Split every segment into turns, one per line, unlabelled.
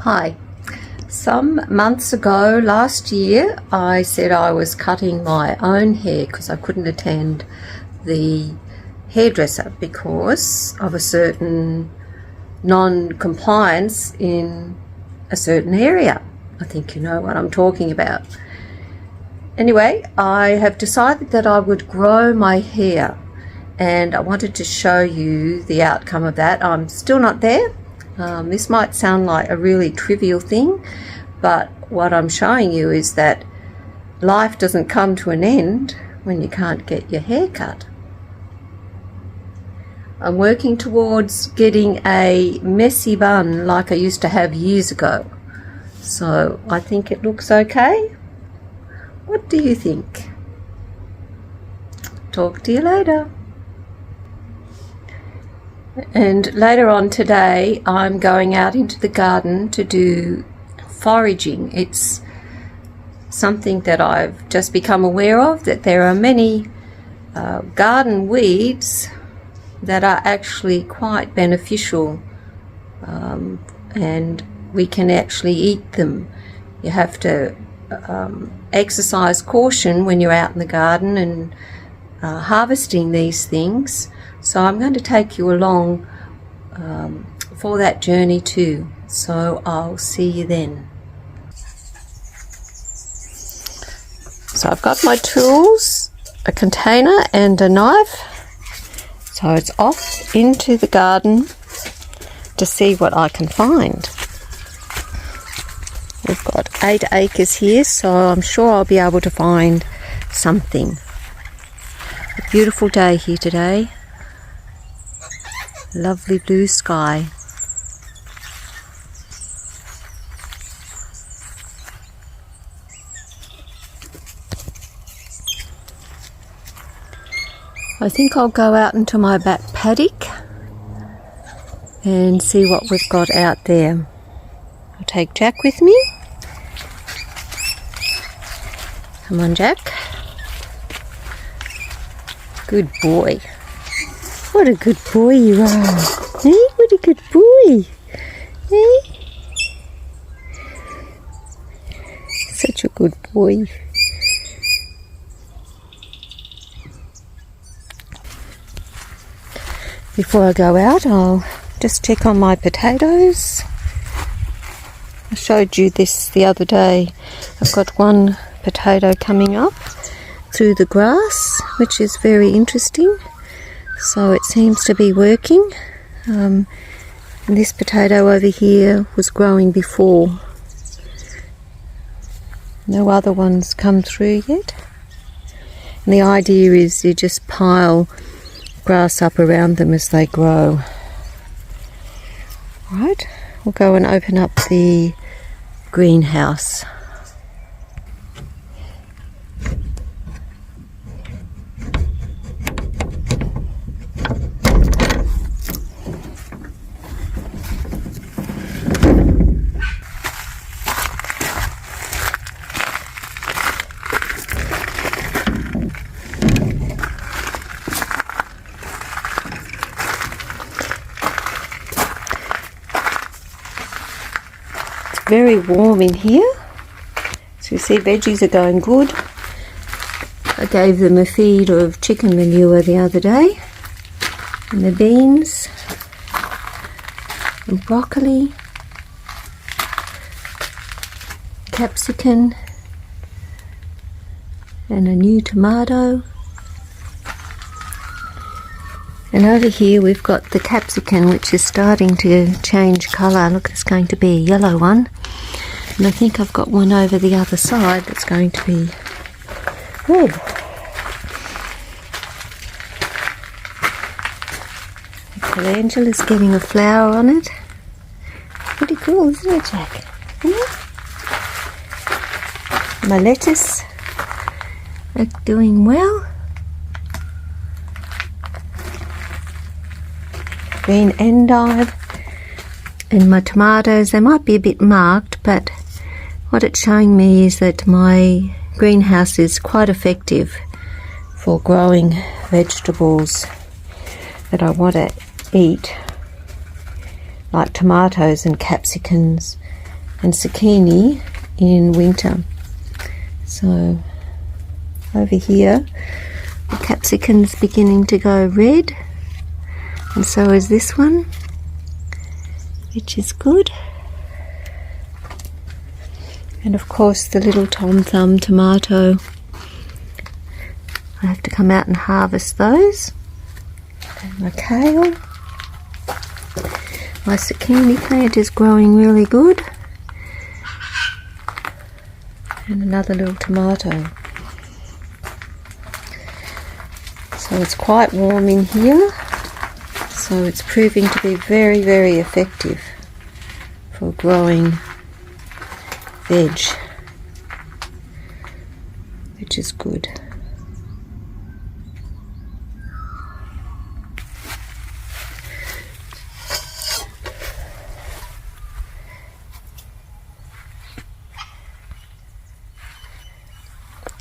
Hi. Some months ago, last year, I said I was cutting my own hair because I couldn't attend the hairdresser because of a certain non-compliance in a certain area. I think you know what I'm talking about. Anyway, I have decided that I would grow my hair, and I wanted to show you the outcome of that. I'm still not there. This might sound like a really trivial thing, but what I'm showing you is that life doesn't come to an end when you can't get your hair cut. I'm working towards getting a messy bun like I used to have years ago. So I think it looks okay. What do you think? Talk to you later. And later on today, I'm going out into the garden to do foraging. It's something that I've just become aware of, that there are many garden weeds that are actually quite beneficial, and we can actually eat them. You have to exercise caution when you're out in the garden and harvesting these things. So I'm going to take you along for that journey too. So I'll see you then. So I've got my tools, a container and a knife. So it's off into the garden to see what I can find. We've got 8 acres here, so I'm sure I'll be able to find something. A beautiful day here today. Lovely blue sky. I think I'll go out into my back paddock and see what we've got out there. I'll take Jack with me. Come on, Jack. Good boy. What a good boy you are. Hey, what a good boy. Hey? Such a good boy. Before I go out, I'll just check on my potatoes. I showed you this the other day. I've got one potato coming up through the grass, which is very interesting. So it seems to be working. And this potato over here was growing before. No other ones come through yet. And the idea is you just pile grass up around them as they grow. Right, we'll go and open up the greenhouse. Very warm in here. So you see veggies are going good. I gave them a feed of chicken manure the other day. And the beans and broccoli, capsicum and a new tomato. And over here we've got the capsicum, which is starting to change colour. Look, it's going to be a yellow one. And I think I've got one over the other side that's going to be red. The calendula's getting a flower on it. Pretty cool, isn't it, Jack? My lettuce are doing well. Green endive, and my tomatoes, they might be a bit marked, but what it's showing me is that my greenhouse is quite effective for growing vegetables that I want to eat, like tomatoes and capsicums and zucchini in winter. So over here the capsicum's beginning to go red, and so is this one, which is good. And of course the little Tom Thumb tomato, I have to come out and harvest those. And my kale. My zucchini plant is growing really good. And another little tomato. So it's quite warm in here, so it's proving to be very, very effective for growing veg, which is good.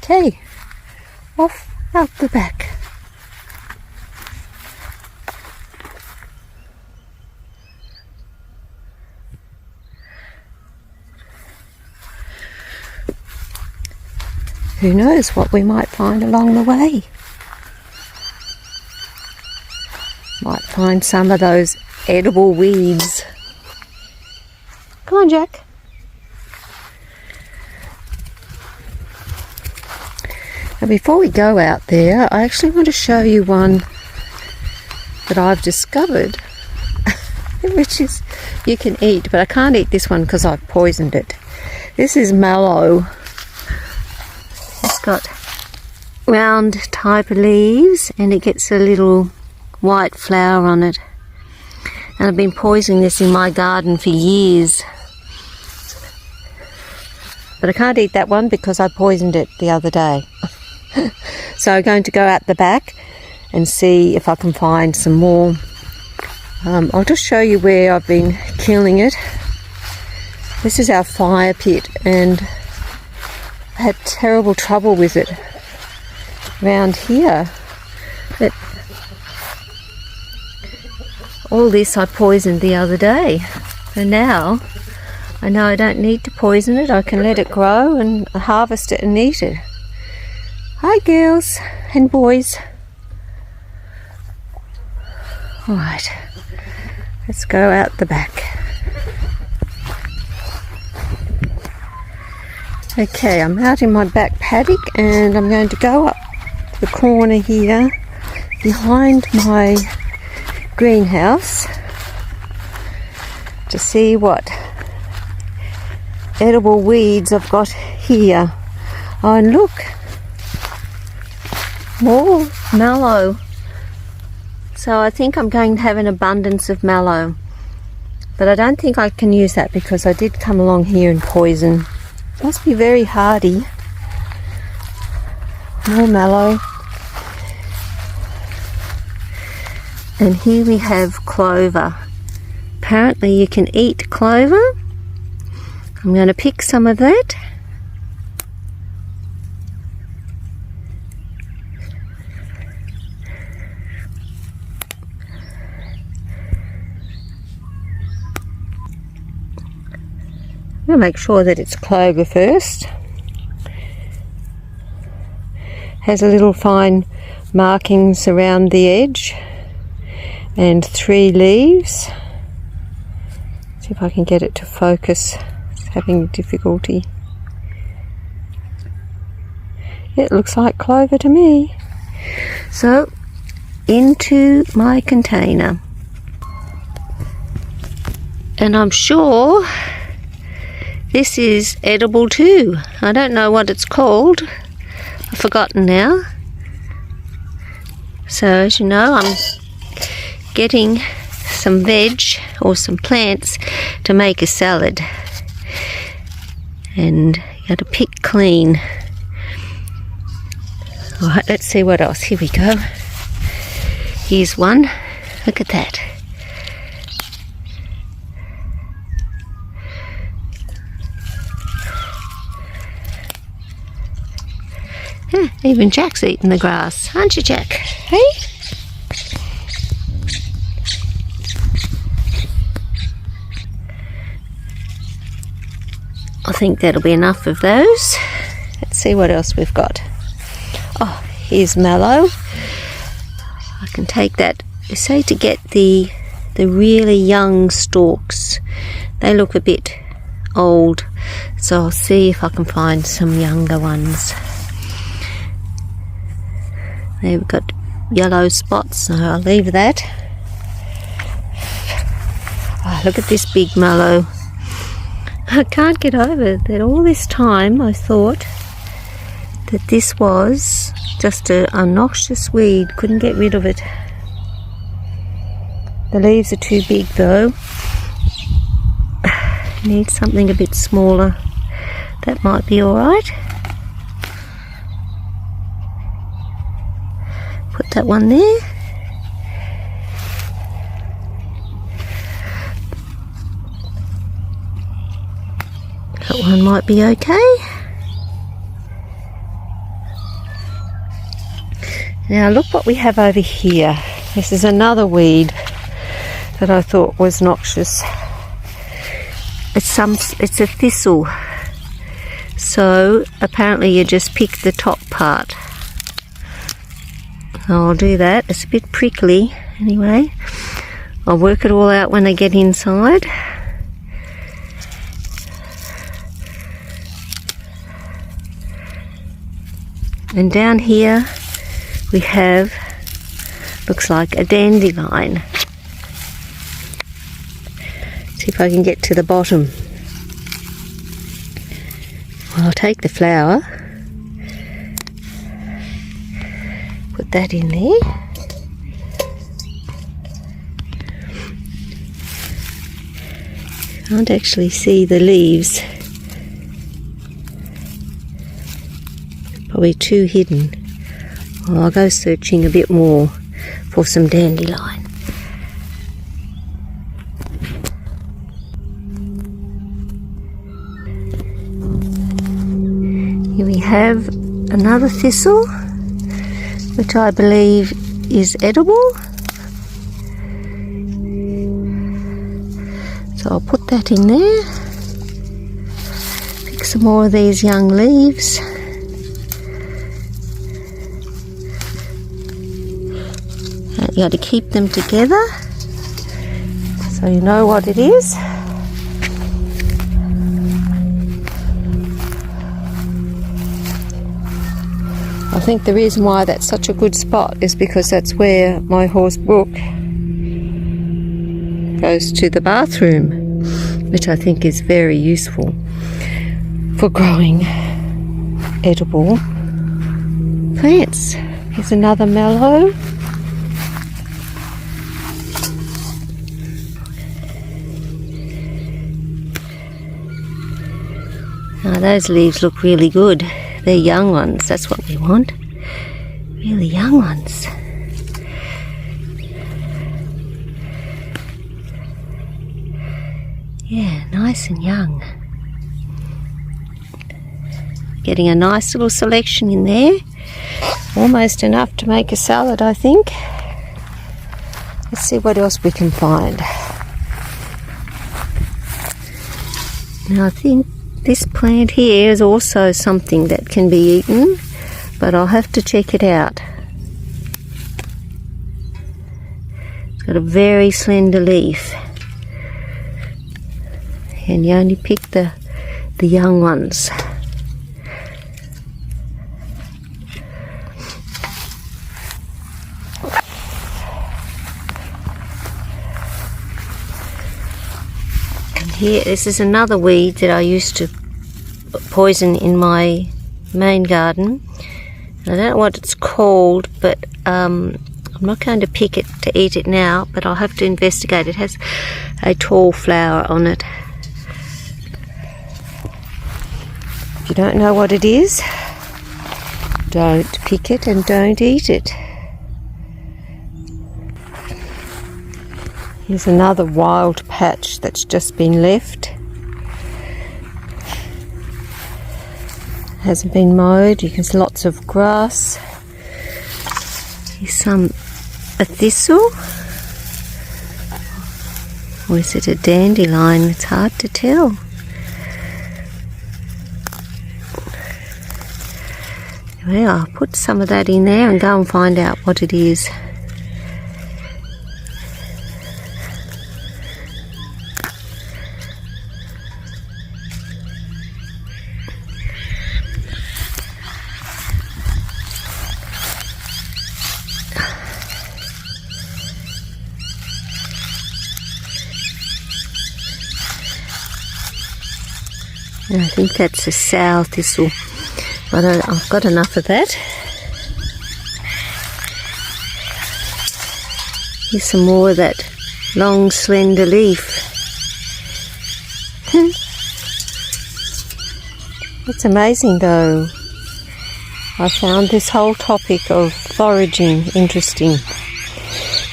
Okay, off out the back. Who knows what we might find along the way. Might find some of those edible weeds. Come on, Jack. Now before we go out there, I actually want to show you one that I've discovered, which is you can eat, but I can't eat this one because I've poisoned it. This is mallow. It's got round type of leaves and it gets a little white flower on it. And I've been poisoning this in my garden for years. But I can't eat that one because I poisoned it the other day. So I'm going to go out the back and see if I can find some more. I'll just show you where I've been killing it. This is our fire pit and I had terrible trouble with it around here. But all this I poisoned the other day, and now I know I don't need to poison it. I can let it grow and harvest it and eat it. Hi girls and boys. Alright, let's go out the back. Okay, I'm out in my back paddock and I'm going to go up the corner here behind my greenhouse to see what edible weeds I've got here. Oh, and look, more mallow. So I think I'm going to have an abundance of mallow, but I don't think I can use that because I did come along here and poison. Must be very hardy. More mallow. And here we have clover. Apparently you can eat clover. I'm going to pick some of that. I'm going to make sure that it's clover first. Has a little fine markings around the edge and 3 leaves. See if I can get it to focus. It's having difficulty. It looks like clover to me. So into my container. And I'm sure this is edible too. I don't know what it's called. I've forgotten now. So as you know, I'm getting some veg or some plants to make a salad. And you got to pick clean. Alright, let's see what else. Here we go. Here's one. Look at that. Even Jack's eating the grass, aren't you, Jack? Hey? I think that'll be enough of those. Let's see what else we've got. Oh, here's mallow. I can take that. You say to get the really young stalks. They look a bit old, so I'll see if I can find some younger ones. They've got yellow spots, so I'll leave that. Oh, look at this big mallow. I can't get over that all this time I thought that this was just a noxious weed. Couldn't get rid of it. The leaves are too big though. Need something a bit smaller. That might be alright. Put that one there. That one might be okay. Now look what we have over here. This is another weed that I thought was noxious. It's a thistle. So apparently you just pick the top part. I'll do that. It's a bit prickly anyway. I'll work it all out when I get inside. And down here we have, looks like a dandelion. See if I can get to the bottom. Well, I'll take the flower, put that in there. Can't actually see the leaves. Probably too hidden. Well, I'll go searching a bit more for some dandelion. Here we have another thistle, which I believe is edible. So I'll put that in there. Pick some more of these young leaves. You got to keep them together so you know what it is. I think the reason why that's such a good spot is because that's where my horse Brooke goes to the bathroom, which I think is very useful for growing edible plants. Here's another mallow. Now those leaves look really good. They're young ones, that's what we want. Really young ones. Yeah, nice and young. Getting a nice little selection in there. Almost enough to make a salad, I think. Let's see what else we can find. Now I think this plant here is also something that can be eaten, but I'll have to check it out. It's got a very slender leaf, and you only pick the young ones. Here, this is another weed that I used to poison in my main garden. I don't know what it's called, but I'm not going to pick it to eat it now, but I'll have to investigate. It has a tall flower on it. If you don't know what it is, don't pick it and don't eat it. Here's another wild patch that's just been left. Hasn't been mowed. You can see lots of grass. Here's a thistle. Or is it a dandelion? It's hard to tell. Well, I'll put some of that in there and go and find out what it is. I think that's a sow thistle, but I've got enough of that. Here's some more of that long slender leaf. It's amazing though. I found this whole topic of foraging interesting.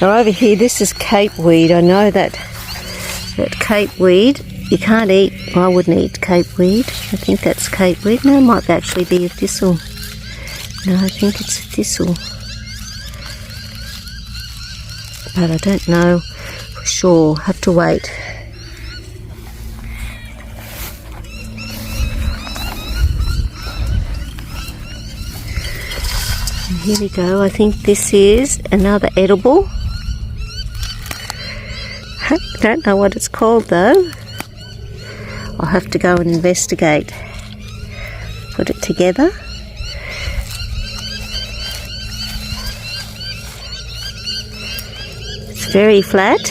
Now over here, this is capeweed. I know that capeweed you can't eat. Well, I wouldn't eat capeweed. I think that's capeweed. No, it might actually be a thistle. No, I think it's a thistle. But I don't know for sure. Have to wait. And here we go. I think this is another edible. I don't know what it's called though. I'll have to go and investigate. Put it together. It's very flat.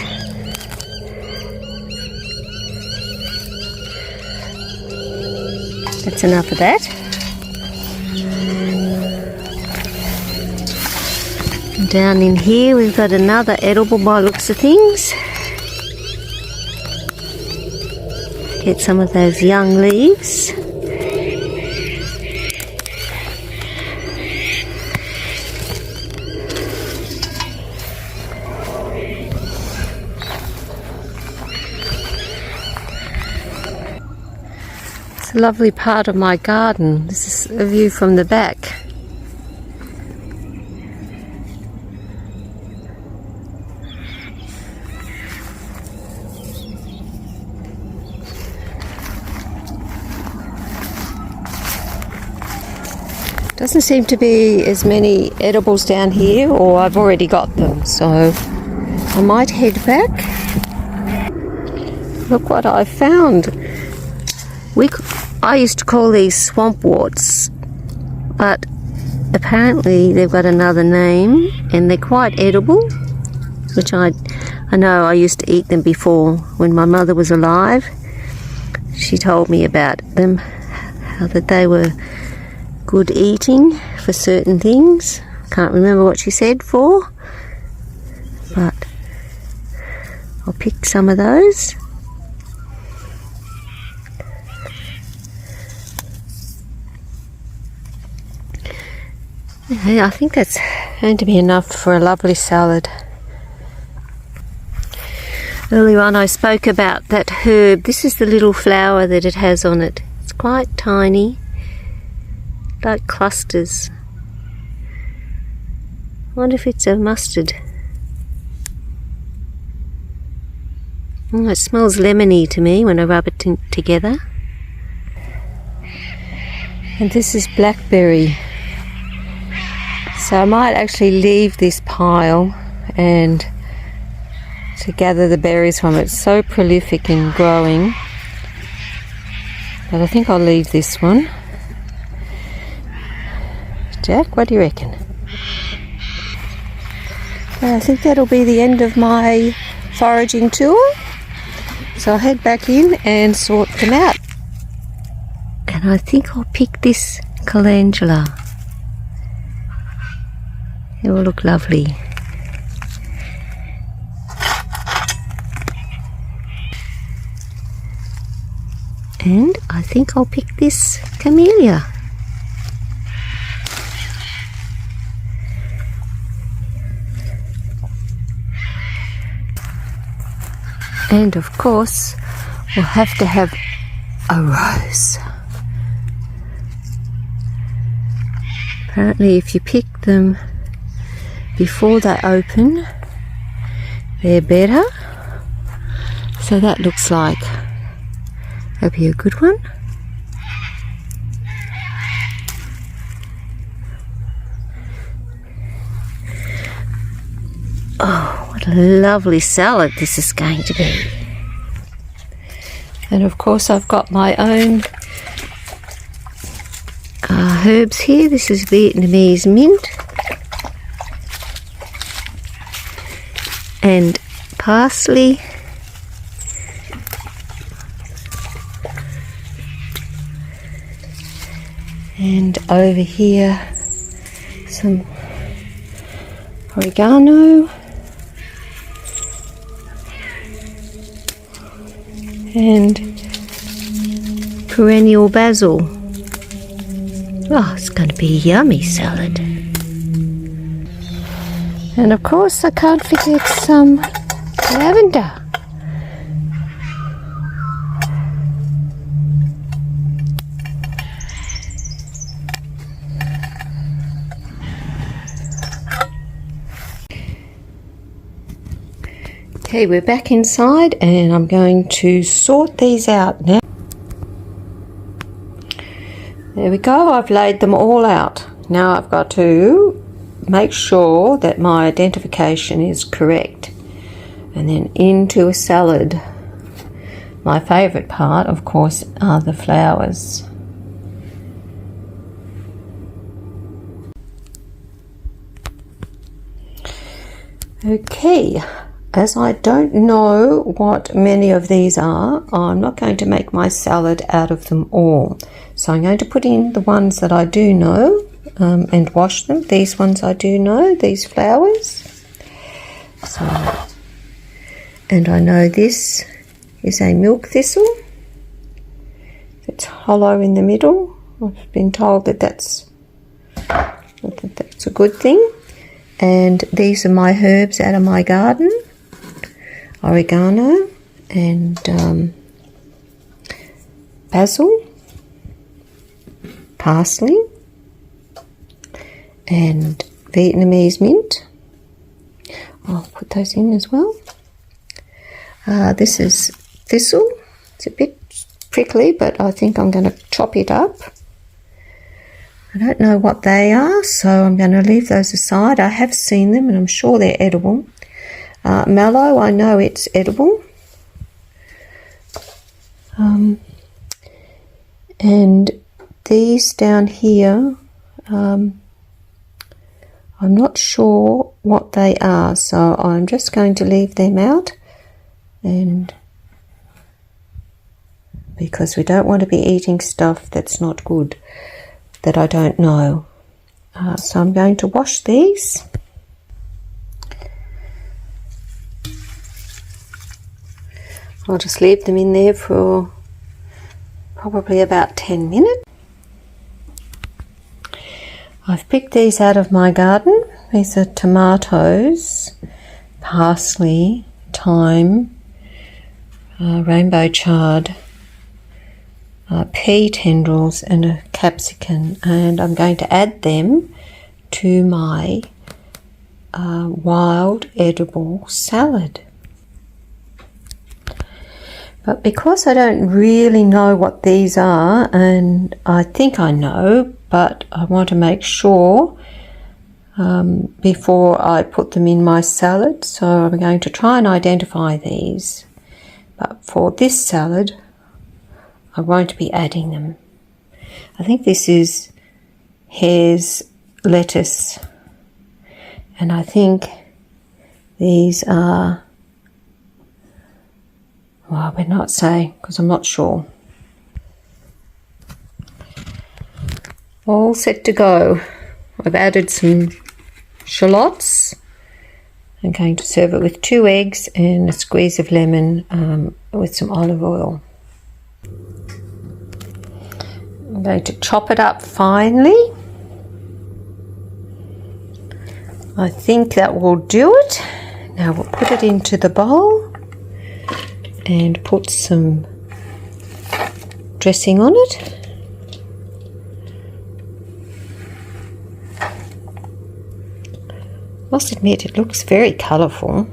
That's enough of that. And down in here we've got another edible by looks of things. Get some of those young leaves. It's a lovely part of my garden. This is a view from the back. Doesn't seem to be as many edibles down here, or I've already got them, so I might head back. Look what I found. I used to call these swamp warts, but apparently they've got another name and they're quite edible, which I know I used to eat them before when my mother was alive. She told me about them, how that they were good eating for certain things. Can't remember what she said for, but I'll pick some of those. Yeah, I think that's going to be enough for a lovely salad. Earlier on I spoke about that herb. This is the little flower that it has on it. It's quite tiny, like clusters. I wonder if it's a mustard. It smells lemony to me when I rub it together. And this is blackberry. So I might actually leave this pile and to gather the berries from it. It's so prolific in growing. But I think I'll leave this one. Jack, what do you reckon? I think that'll be the end of my foraging tour. So I'll head back in and sort them out. And I think I'll pick this calendula. It will look lovely. And I think I'll pick this camellia. And of course, we'll have to have a rose. Apparently if you pick them before they open, they're better. So that looks like that'll be a good one. Oh, what a lovely salad this is going to be. And of course I've got my own herbs here. This is Vietnamese mint and parsley. And over here some oregano and perennial basil. Oh, it's going to be a yummy salad. And of course I can't forget some lavender. Okay, we're back inside and I'm going to sort these out now. There we go, I've laid them all out. Now I've got to make sure that my identification is correct. And then into a salad. My favourite part, of course, are the flowers. Okay. As I don't know what many of these are, I'm not going to make my salad out of them all. So I'm going to put in the ones that I do know and wash them. These ones I do know, these flowers. And I know this is a milk thistle. It's hollow in the middle. I've been told that that's a good thing. And these are my herbs out of my garden. Oregano and basil, parsley and Vietnamese mint. I'll put those in as well. This is thistle. It's a bit prickly, but I think I'm going to chop it up. I don't know what they are, so I'm going to leave those aside. I have seen them and I'm sure they're edible. Mallow, I know it's edible. And these down here, I'm not sure what they are, so I'm just going to leave them out, and because we don't want to be eating stuff that's not good, that I don't know. So I'm going to wash these. I'll just leave them in there for probably about 10 minutes. I've picked these out of my garden. These are tomatoes, parsley, thyme, rainbow chard, pea tendrils and a capsicum, and I'm going to add them to my wild edible salad. But because I don't really know what these are, and I think I know, but I want to make sure before I put them in my salad, so I'm going to try and identify these. But for this salad, I won't be adding them. I think this is hare's lettuce, and I think these are, well, we're not saying because I'm not sure. All set to go. I've added some shallots. I'm going to serve it with 2 eggs and a squeeze of lemon with some olive oil. I'm going to chop it up finely. I think that will do it. Now we'll put it into the bowl and put some dressing on it. Must admit it looks very colourful.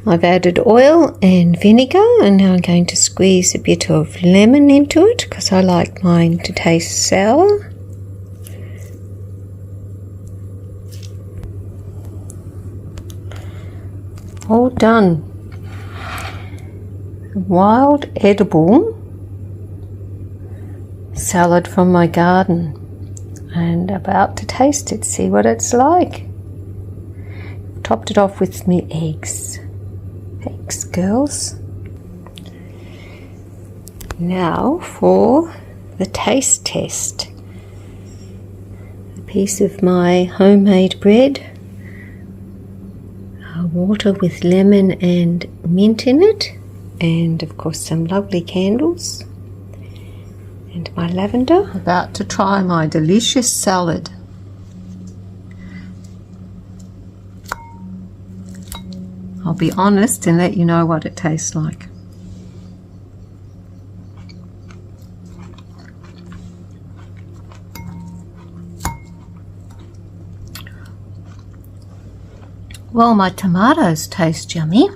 I've added oil and vinegar, and now I'm going to squeeze a bit of lemon into it because I like mine to taste sour. all done. Wild edible salad from my garden, and about to taste it, see what it's like. Topped it off with me eggs. Thanks, girls. Now for the taste test. A piece of my homemade bread, water with lemon and mint in it, and of course some lovely candles, and my lavender. About to try my delicious salad. I'll be honest and let you know what it tastes like. Well, my tomatoes taste yummy.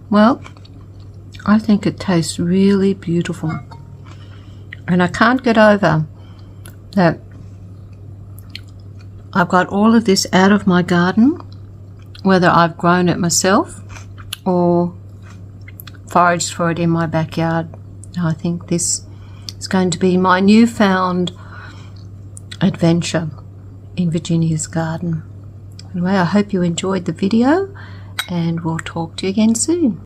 Well, I think it tastes really beautiful. And I can't get over that I've got all of this out of my garden, whether I've grown it myself or foraged for it in my backyard. I think this is going to be my newfound adventure in Virginia's garden. Anyway, I hope you enjoyed the video, and we'll talk to you again soon.